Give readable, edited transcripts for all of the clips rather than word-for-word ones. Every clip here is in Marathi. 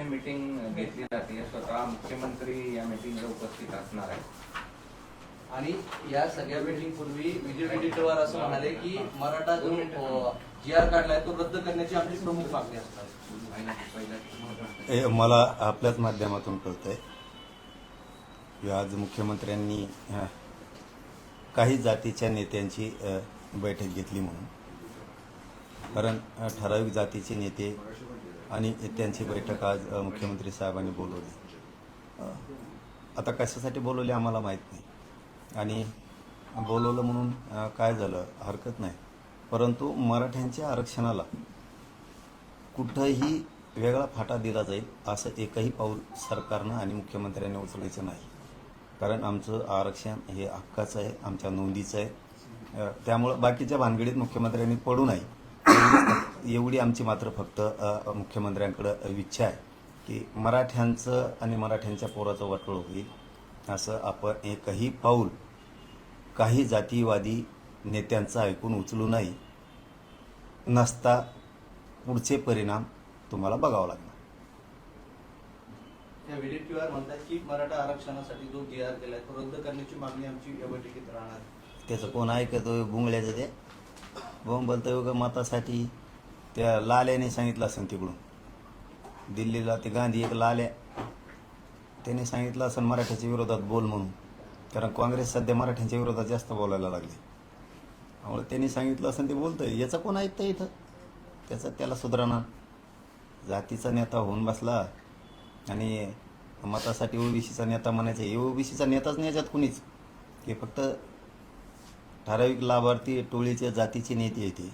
मीटिंग घेतली जाते, स्वतः मुख्यमंत्री या मीटिंगला उपस्थित असणार आहे. आणि या सगळ्या मीटिंग पूर्वी विजय वडेट्टीवार असं म्हणाले की मराठा जो GR काढलाय तो रद्द करण्याची आपली प्रमुख मागणी असणार. मला आपल्याच माध्यमातून कळतंय की आज मुख्यमंत्र्यांनी काही जातीच्या नेत्यांची बैठक घेतली म्हणून. कारण ठराविक जातीचे नेते आणि त्यांची बैठक आज मुख्यमंत्री साहेबांनी बोलवली. आता कशासाठी बोलवली आम्हाला माहीत नाही आणि बोलवलं म्हणून काय झालं हरकत नाही, परंतु मराठ्यांच्या आरक्षणाला कुठंही वेगळा फाटा दिला जाईल असं एकही पाऊल सरकारनं आणि मुख्यमंत्र्यांनी उचलायचं नाही. कारण आमचं आरक्षण हे हक्काचं आहे, आमच्या नोंदीचं आहे. त्यामुळं बाकीच्या भानगडीत मुख्यमंत्र्यांनी पडू नये एवढी आमची मात्र फक्त मुख्यमंत्र्यांकडं इच्छा आहे की मराठ्यांचं आणि मराठ्यांच्या पोराचं वाटोळ होईल असं आपण एकही पाऊल काही जातीवादी नेत्यांचं ऐकून उचलू नाही, नसता पुढचे परिणाम तुम्हाला बघावं लागणार. वडेट्टीवार म्हणतात की मराठा आरक्षणासाठी जो GR केलाय तो रद्द करण्याची मागणी आमची या बैठकीत राहणार. त्याचं कोण ऐकतो बुंगल्याचं ते बोंबलतं ग मतासाठी. त्या लाल्याने सांगितलं असेल तिकडून दिल्लीला, ते गांधी एक लाल्या त्याने सांगितलं असेल मराठ्याच्या विरोधात बोल म्हणून. कारण काँग्रेस सध्या मराठ्यांच्या विरोधात जास्त बोलायला लागले, त्यामुळे त्यांनी सांगितलं असेल ते बोलतंय. याचं कोण ऐकतं इथं? त्याला सुधारणा. जातीचा नेता होऊन बसला आणि मतासाठी ओबीसीचा नेता म्हणायचं. हे ओबीसीचा नेताच नाही याच्यात कुणीच, की फक्त ठराविक लाभार्थी टोळीच्या जातीचे नेते येते.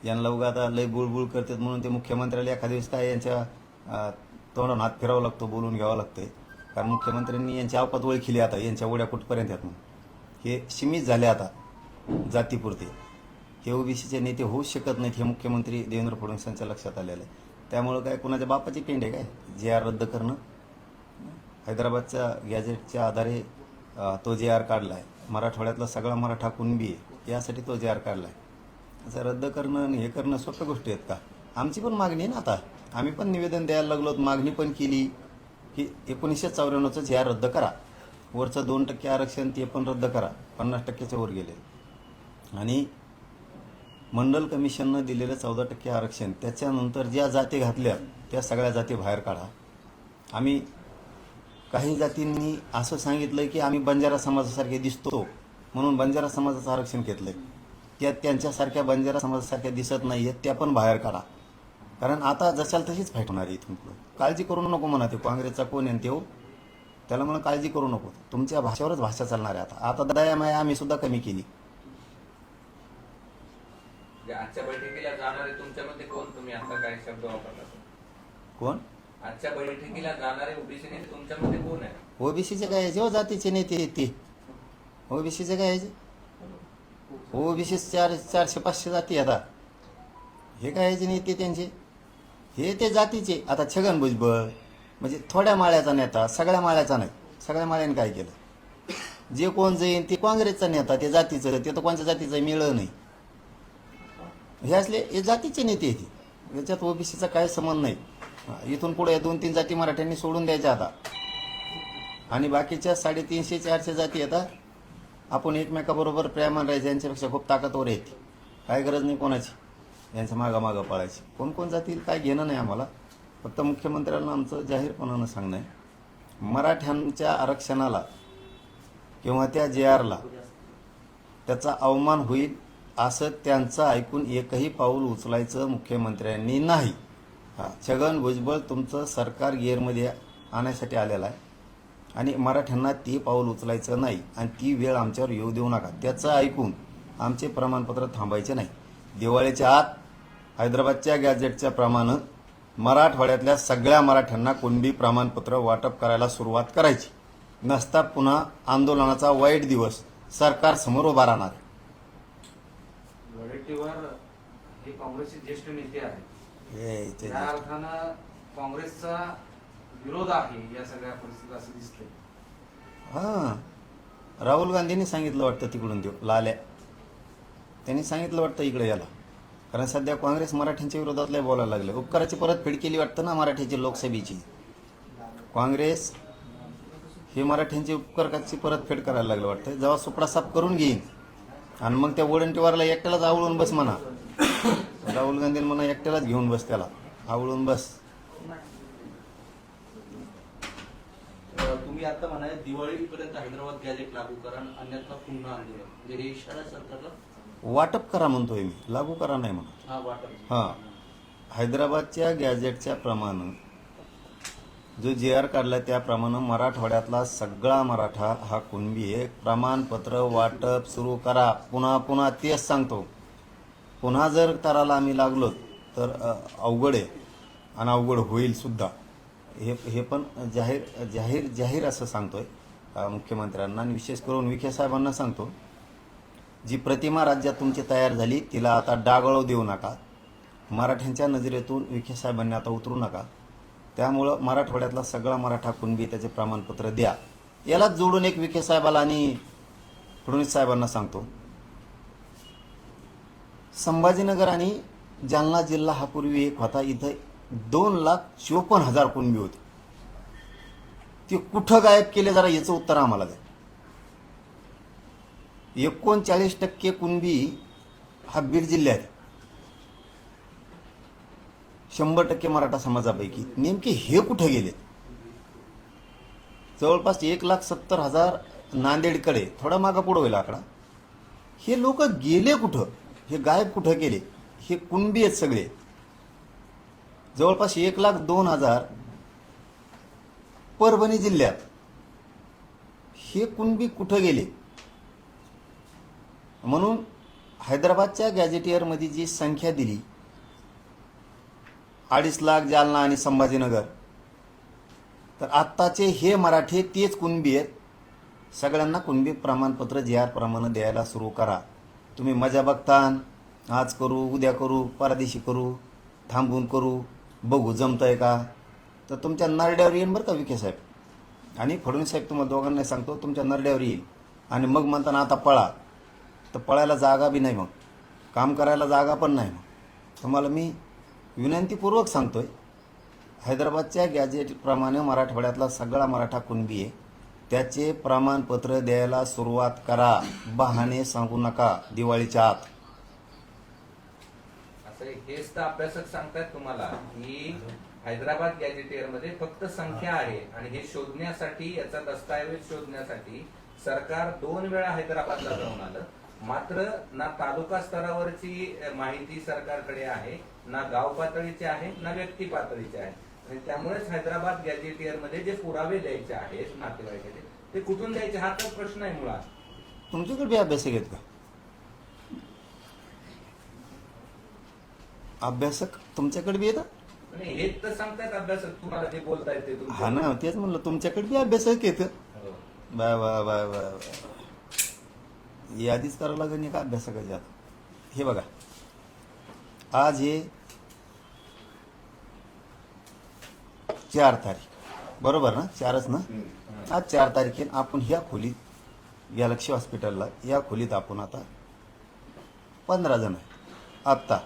यांना उगा आता लय बुळबुळ करतात म्हणून ते मुख्यमंत्र्याला एखाद्या दिवस काय यांच्या तोंडावर हात फिरावं लागतो, बोलून घ्यावं लागतंय. कारण मुख्यमंत्र्यांनी यांची अवकात ओळखली आता, यांच्या ओढ्या कुठपर्यंत आहेत म्हणून. हे सीमित झाले आता जातीपुरते. हे ओबीसीचे नेते होऊच शकत नाहीत, हे मुख्यमंत्री देवेंद्र फडणवीसांच्या लक्षात आलेलं आहे. त्यामुळं काय कुणाच्या बापाची पेंड आहे काय GR रद्द करणं? हैदराबादच्या गॅजेटच्या आधारे तो GR काढला आहे. मराठवाड्यातला सगळा मराठा कुणबी आहे, यासाठी तो GR काढला आहे. असं रद्द करणं आणि हे करणं सोप्या गोष्टी आहेत का? आमची पण मागणी आहे ना. आता आम्ही पण निवेदन द्यायला लागलो, मागणी पण केली की 1994चं GR रद्द करा. वरचं 2% आरक्षण ते पण रद्द करा. 50%च्या वर गेले. आणि मंडल कमिशननं दिलेलं 14% आरक्षण, त्याच्यानंतर ज्या जाती घातल्या त्या सगळ्या जाती बाहेर काढा. आम्ही काही जातींनी असं सांगितलं की आम्ही बंजारा समाजासारखे दिसतो म्हणून बंजारा समाजाचं आरक्षण घेतलंय. त्यात त्यांच्यासारख्या बंजारा समाजासारख्या दिसत नाही आहेत, त्या पण बाहेर काढा. कारण आता जशाल तशीच फाईट होणार आहे इथून पुढं. काळजी करू नको म्हणा. ते काँग्रेसचा कोण आहे ते त्याला म्हणून काळजी करू नको. तुमच्या भाषेवरच भाषा चालणार आहे आता दया माया आम्ही सुद्धा कमी केली. आजच्या बैठकीला जाणारे तुमच्यामध्ये कोण? तुम्ही आता काय शब्द वापरला? कोण आजच्या बैठकीला जाणारे ओबीसी नेते तुमच्यामध्ये कोण आहे? ओबीसीचे काय यायचे? जातीचे नेते ते ओबीसीचे काय यायचे? ओबीसी 400-500 जाती आता. हे काय यायचे नेते त्यांचे? हे ते जातीचे. आता छगन भुजबळ म्हणजे थोड्या माळ्याचा नेता, सगळ्या माळ्याचा नाही. सगळ्या माळ्याने काय केलं? जे कोण जाईन ते काँग्रेसचा नेता, ते जातीचं, ते तर कोणत्या जातीचं मिळलं नाही. हे असले हे जातीचे नेते येते. याच्यात ओबीसीचा काय संबंध नाही. इथून पुढे 2-3 जाती मराठ्यांनी सोडून द्यायच्या आता. आणि बाकीच्या 350-400 जाती येतात. आपण एकमेकाबरोबर प्रेमान राहायचं. यांच्यापेक्षा खूप ताकदवर येते. काय गरज नाही कोणाची यांचं मागं पळायची. कोण जातील काय घेणं नाही आम्हाला. फक्त मुख्यमंत्र्यांना आमचं जाहीरपणानं सांगणं आहे, मराठ्यांच्या आरक्षणाला किंवा त्या GRला त्याचा अवमान होईल असं त्यांचं ऐकून एकही पाऊल उचलायचं मुख्यमंत्र्यांनी नाही. छगन भुजबळ तुमचं सरकार गिअरमध्ये आणण्यासाठी आलेलं आहे आणि मराठ्यांना ते पाऊल उचलायचं नाही आणि ती वेळ आमच्यावर येऊ देऊ नका. त्याचं ऐकून आमचे प्रमाणपत्र थांबायचे नाही. दिवाळीच्या आत हैदराबादच्या गॅजेटच्या प्रमाणे मराठवाड्यातल्या सगळ्या मराठ्यांना कुणबी प्रमाणपत्र वाटप करायला सुरुवात करायची. नसता पुन्हा आंदोलनाचा वाईट दिवस सरकार समोर उभा राहणार. वडेट्टीवार हे काँग्रेसचे ज्येष्ठ नेते आहेत. त्या अर्थानं काँग्रेसचा विरोध आहे या सगळ्या परिस्थितीत असं दिसतंय. राहुल गांधींनी सांगितलं वाटतं तिकडून देऊ लाल्या. त्यांनी सांगितलं वाटतं इकडे याला. कारण सध्या काँग्रेस मराठ्यांच्या विरोधात लय बोलायला लागले. उपकाराची परतफेड केली वाटतं ना मराठीची लोकसभेची. काँग्रेस हे मराठ्यांची उपकारकाची परतफेड करायला लागलं वाटतं. जेव्हा सुपडा साफ करून घेईन आणि मग त्या वडंटीवारला एकट्यालाच आवळून बस म्हणा, राहुल गांधीला म्हणा एकट्यालाच घेऊन बस, त्याला आवळून बस. तुम्ही आता म्हणाले दिवाळीपर्यंत हैदराबाद गॅजेट लागू करा, अन्यथा पुन्हा आंदोलन, म्हणजे हे इशारा सरकारला वाटप करा म्हणतोय मी, लागू करा नाही म्हणत. हा वाटप. हां, हैदराबादच्या गॅजेटच्या प्रमाणे जो JR काढला त्याप्रमाणे मराठवाड्यातला सगळा मराठा हा कुणबी आहे. प्रमाणपत्र वाटप सुरू करा. पुन्हा पुन्हा तेच सांगतो. पुन्हा जर करायला आम्ही लागलो तर अवघड आहे आणि अवघड होईल सुद्धा. हे पण जाहीर जाहीर जाहीर असं सांगतोय मुख्यमंत्र्यांना आणि विशेष करून विखे साहेबांना सांगतो, जी प्रतिमा राज्यात तुमची तयार झाली तिला आता डागळू देऊ नका. मराठ्यांच्या नजरेतून विखे साहेबांनी आता उतरू नका. त्यामुळं मराठवाड्यातला सगळा मराठा कुणबी त्याचे प्रमाणपत्र द्या. यालाच जोडून एक विखे साहेबाला आणि फडणवीस साहेबांना सांगतो, संभाजीनगर आणि जालना जिल्हा हा पूर्वी एक होता. इथं 2,54,000 कुणबी होते. ते कुठं गायब केले जरा याचं उत्तर आम्हाला द्या. 39% कुणबी हा बीड जिल्ह्यात, 100% मराठा समाजापैकी नेमके हे कुठे गेले? जवळपास 1,70,000 नांदेडकडे, थोडा मागं पुढं होईल आकडा. हे लोक गेले कुठं? हे गायब कुठं गेले? हे कुणबी आहेत सगळे. जवळपास 1,02,000 परभणी जिल्ह्यात. हे कुणबी कुठं गेले? म्हणून हैदराबादच्या गॅजेटियरमध्ये जी संख्या दिली 2.5 लाख जालना आणि संभाजीनगर, तर आत्ताचे हे मराठी तेच कुणबी आहेत. सगळ्यांना कुणबी प्रमाणपत्र JR प्रमाणे द्यायला सुरू करा. तुम्ही मजा बघतान, आज करू, उद्या करू, परदेशी करू, थांबून करू, बघू जमतंय का, तर तुमच्या नरड्यावर येईल बरं का विखे साहेब आणि फडणवीस साहेब. तुम्हाला दोघांना सांगतो, तुमच्या नरड्यावर येईल. आणि मग म्हणताना आता पळा, तर पळायला जागा बी नाही, मग काम करायला जागा पण नाही. मग तुम्हाला मी विनंतीपूर्वक सांगतोय, हैदराबादच्या गॅजेटप्रमाणे मराठवाड्यातला सगळा मराठा कुणबी आहे, त्याचे प्रमाणपत्र द्यायला सुरुवात करा. बहाणे सांगू नका दिवाळीच्या आत. असं हेच तर अभ्यासक सांगतात तुम्हाला की हैदराबाद गॅजेटियर मध्ये फक्त संख्या आहे आणि हे शोधण्यासाठी, याचा दस्तऐवज शोधण्यासाठी सरकार 2 वेळा हैदराबादला जाऊन आलं. मात्र ना तालुका स्तरावरची माहिती सरकारकडे आहे, ना गाव पातळीची आहे, ना व्यक्ती पातळीची आहे. आणि त्यामुळेच हैदराबाद गॅजेटियर मध्ये जे पुरावे द्यायचे आहेत नातेवाईकाचे, ते कुठून द्यायचे हा तर प्रश्न आहे मुळात. तुमच्याकडे बी अभ्यासक आहेत का? अभ्यासक तुमच्याकडे बी येतात? आणि हेच तर सांगतायत अभ्यासक तुम्हाला जे बोलतायत ते हा ना, तेच म्हणलं तुमच्याकडे बी अभ्यासक येतं. Bye bye bye bye. यादीच करावं लागेल का अभ्यासकाच्या? हे बघा, आज हे 4 तारीख, बरोबर ना? 4च ना? आज 4 तारखेला आपण ह्या खोलीत, गॅलेक्सी हॉस्पिटलला, या खोलीत आपण आता 15 जण आहे. आत्ता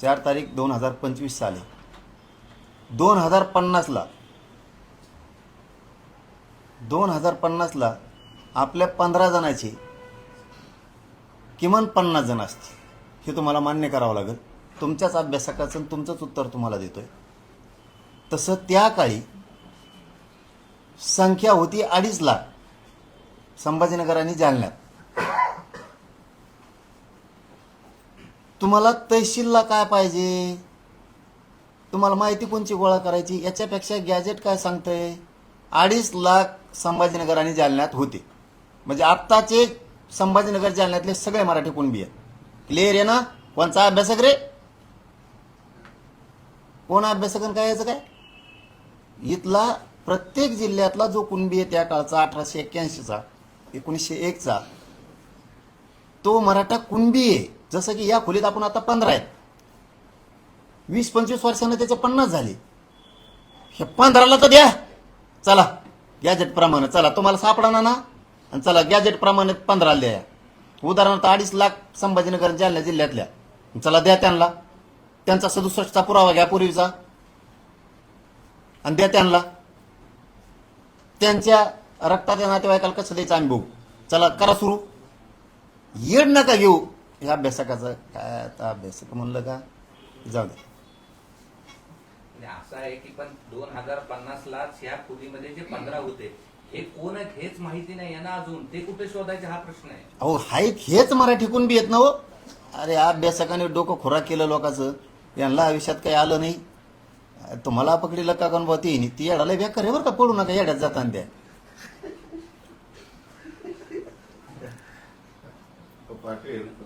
4 तारीख 2025 साली 2050ला आपल्या 15 जणांची किमान 50 जण असतील. हे तुम्हाला मान्य करावं लागेल. तुमच्याच अभ्यासकाचं तुमचंच उत्तर तुम्हाला देतोय. तसं त्या काळी संख्या होती 2.5 लाख संभाजीनगर आणि जालन्यात. तुम्हाला तहसीलला काय पाहिजे? तुम्हाला माहिती कोणची गोळा करायची? याच्यापेक्षा गॅजेट काय सांगतंय? 2.5 लाख संभाजीनगर आणि जालन्यात होते. म्हणजे आत्ताचे संभाजीनगर जालन्यातले सगळे मराठी कुणबी आहेत. क्लिअर आहे ना? कोणचा अभ्यासक रे? कोण अभ्यासक काय याचं काय? इथला प्रत्येक जिल्ह्यातला जो कुणबी आहे त्या काळचा 1881चा 1901चा तो मराठा कुणबी आहे. जसं की या खोलीत आपण आता 15 आहेत. 20-25 वर्षांना त्याचे 50 झाले. हे 15ला तर द्या. चला गॅजेट प्रमाणे, चला तुम्हाला सापडणार ना, आणि चला गॅजेट प्रमाणे 15ला द्या. उदाहरणार्थ 2.5 लाख संभाजीनगर जालना जिल्ह्यातल्या, चला द्या त्यांना. त्यांचा 67चा पुरावा घ्या पूर्वीचा, आणि द्या त्यांना. त्यांच्या रक्ताच्या नातेवाईकाला कसं द्यायचं आम्ही बघू. चला करा सुरू. येड नका घेऊ ह्या अभ्यासकाचं. काय आता अभ्यासक म्हणलं का जाऊ दे. म्हणजे असं आहे की पण 2050ला ह्या खोलीमध्ये जे 15 होते हे कोण आहेत हेच माहिती नाही यांना अजून. ते कुठे शोधायचे हा प्रश्न आहे. अहो हाईत हेच मराठीकून बी येत ना हो. अरे अभ्यासकाने डोकं खोराक केलं लोकांचं. यांना आयुष्यात काही आलं नाही. तुम्हाला पकडीला का कोण ती येडाला बेकार आहे बरं का. पडू नका येड्यात जाताना द्या.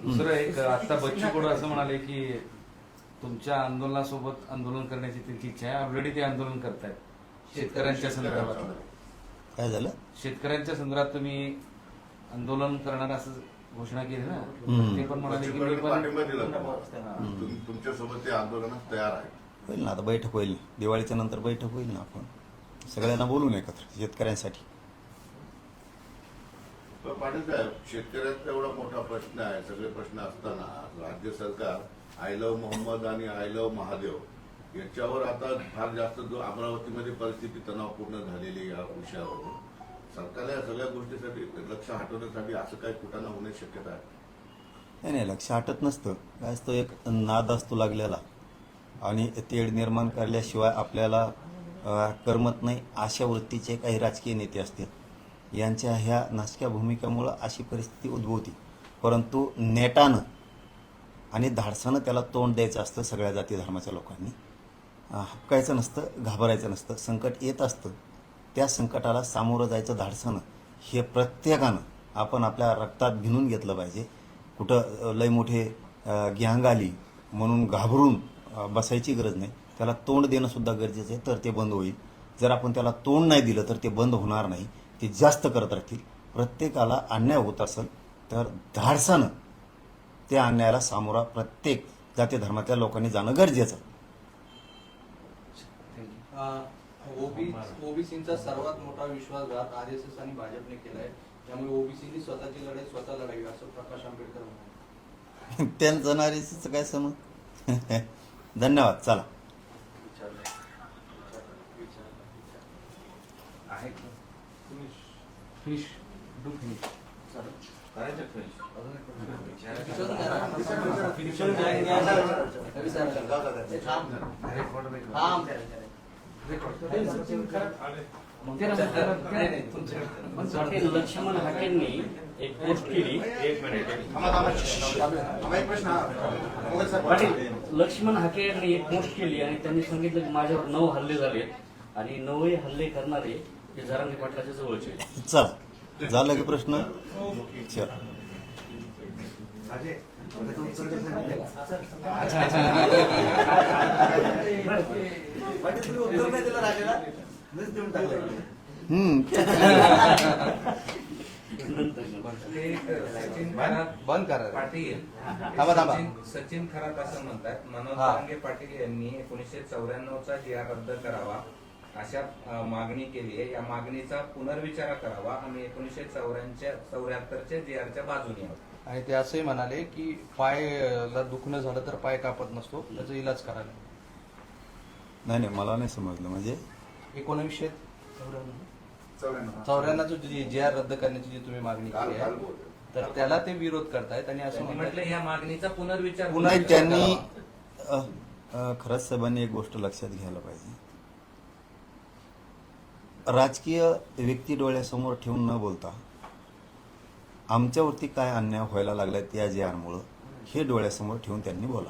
दुसरं एक आता बच्चू कडू असं म्हणाले की तुमच्या आंदोलनासोबत आंदोलन करण्याची त्यांची इच्छा आहे. ऑलरेडी ते आंदोलन करतायत शेतकऱ्यांच्या संदर्भात. काय झालं? शेतकऱ्यांच्या संदर्भात तुम्ही आंदोलन करणार असं घोषणा केली ना. ते पण म्हणाले की मी पण पाठिंबा दिला तुमच्यासोबत ते आंदोलनात तयार आहे. होईल ना आता बैठक होईल. दिवाळीच्या नंतर बैठक होईल ना. आपण सगळ्यांना बोलून एकत्र शेतकऱ्यांसाठी. पण पाटील साहेब शेतकऱ्यांचा एवढा मोठा प्रश्न आहे. सगळे प्रश्न असताना राज्य सरकार आय लव्ह मोहम्मद आणि आय लव्ह महादेव याच्यावर आता फार जास्त जो अमरावतीमध्ये परिस्थिती तणावपूर्ण झालेली या विषयावर सरकारला या सगळ्या गोष्टीसाठी लक्ष हटवण्यासाठी असं काही कुठं होण्याची शक्यता आहे. नाही नाही लक्ष हटत नसतं. काय असतो एक नाद असतो लागलेला आणि तेढ निर्माण करल्याशिवाय आपल्याला करमत नाही. अशा वृत्तीचे काही राजकीय नेते असतील. यांच्या ह्या नासक्या भूमिकेमुळं अशी परिस्थिती उद्भवती. परंतु नेटानं आणि धाडसानं त्याला तोंड द्यायचं असतं. सगळ्या जाती धर्माच्या लोकांनी हपकायचं नसतं, घाबरायचं नसतं. संकट येत असतं. त्या संकटाला सामोरं जायचं धाडसानं हे प्रत्येकानं आपण आपल्या रक्तात भिनून घेतलं पाहिजे. कुठं लय मोठे गँग आली म्हणून घाबरून बसायची गरज नाही. त्याला तोंड देणं सुद्धा गरजेचं आहे. तर ते बंद होईल. जर आपण त्याला तोंड नाही दिलं तर ते बंद होणार नाही. ते जास्त करत राहतील. प्रत्येकाला अन्याय होत असेल तर धाडसानं त्या अन्यायाला सामोरा प्रत्येक जाती धर्माच्या लोकांनी जाणं गरजेचं आहे. ओबीसीचा सर्वात मोठा विश्वासघात आरएसएस आणि भाजपने केलाय. त्यामुळे ओबीसीनी स्वतःची लढाई स्वतः लढावी असं प्रकाश आंबेडकर म्हणाले. त्यांचं नारीचं काय समज. धन्यवाद. चला आहे फिनिश डू फिनिश करायचं फिनिश. लक्ष्मण हाकेंनी एक पोस्ट केली. लक्ष्मण हाके यांनी एक पोस्ट केली आणि त्यांनी सांगितलं की माझ्यावर 9 हल्ले झाले आणि 9 हल्ले करणारे हे जरांगे पाटलाच्या जवळचे आहेत. चला झालं की प्रश्न. चल बंद करा. पाटील थांबा. सचिन खरात असं म्हणतात मनोज हा. जरांगे पाटील यांनी 1994चा GR रद्द करावा अशा मागणी केली आहे. या मागणीचा पुनर्विचार करावा आणि 1974च्या GRच्या बाजूने यावं. आणि ते असंही म्हणाले की पायला दुखणं झालं तर पाय कापत नसतो, त्याचा इलाज करायला. नाही मला नाही समजलं. म्हणजे 1994 जी आर रद्द करण्याची जी तुम्ही मागणी केली आहे तर त्याला ते विरोध करतायत आणि असं त्यांनी म्हटलं म्हटलं या मागणीचा पुनर्विचार नाही त्यांनी खरंच साहेबांनी एक गोष्ट लक्षात घ्यायला पाहिजे. राजकीय व्यक्ती डोळ्यासमोर ठेवून न बोलता आमच्यावरती काय अन्याय व्हायला लागलाय त्या GR मुळे हे डोळ्यासमोर ठेवून त्यांनी बोला.